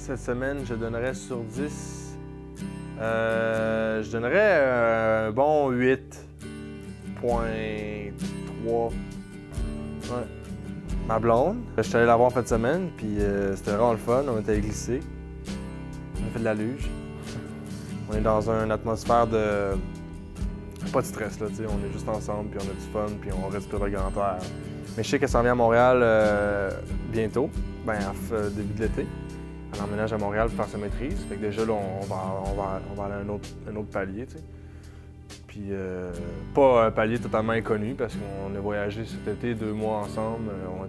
cette semaine, je donnerais sur 10. Je donnerais un bon 8.3. Ouais. Ma blonde, je suis allé la voir en fin de semaine, puis c'était vraiment le fun. On était glissés. On a fait de la luge. On est dans une atmosphère de... Pas de stress, là, t'sais. On est juste ensemble, puis on a du fun, puis on respire le grand air. Mais je sais qu'elle s'en vient à Montréal bientôt, début de l'été. Elle emménage à Montréal pour faire sa maîtrise. Fait que déjà, là, on va aller à un autre palier, tu sais. Puis pas un palier totalement inconnu, parce qu'on a voyagé cet été 2 mois ensemble. On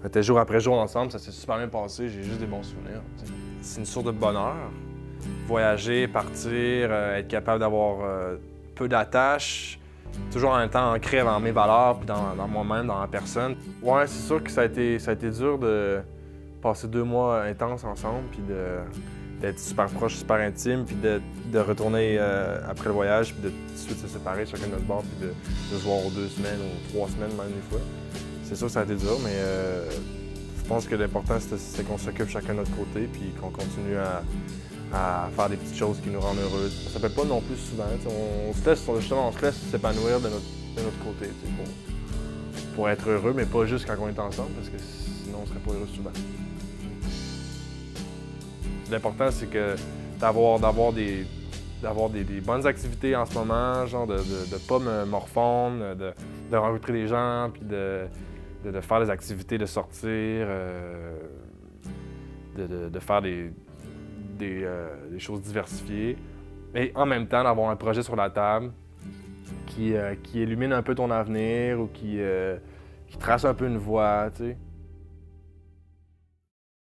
était jour après jour ensemble, ça s'est super bien passé, j'ai juste des bons souvenirs. T'sais. C'est une source de bonheur. Voyager, partir, être capable d'avoir peu d'attaches, toujours en même temps ancré dans mes valeurs, puis dans moi-même, dans la personne. Ouais, c'est sûr que ça a été dur de passer 2 mois intenses ensemble, puis d'être super proche, super intime, puis de retourner après le voyage, puis de tout de suite se séparer chacun de notre bord, puis de se voir aux 2 semaines ou 3 semaines même des fois. C'est sûr que ça a été dur, mais je pense que l'important c'est qu'on s'occupe chacun de notre côté, puis qu'on continue à faire des petites choses qui nous rendent heureux. Ça ne fait pas non plus souvent. On se laisse s'épanouir de notre côté pour être heureux, mais pas juste quand on est ensemble, parce que sinon on ne serait pas heureux souvent. L'important, c'est que d'avoir des bonnes activités en ce moment, genre de ne pas me morfondre, de rencontrer des gens, puis de faire des activités, de sortir, de faire des choses diversifiées, mais en même temps d'avoir un projet sur la table qui illumine un peu ton avenir ou qui trace un peu une voie, tu sais.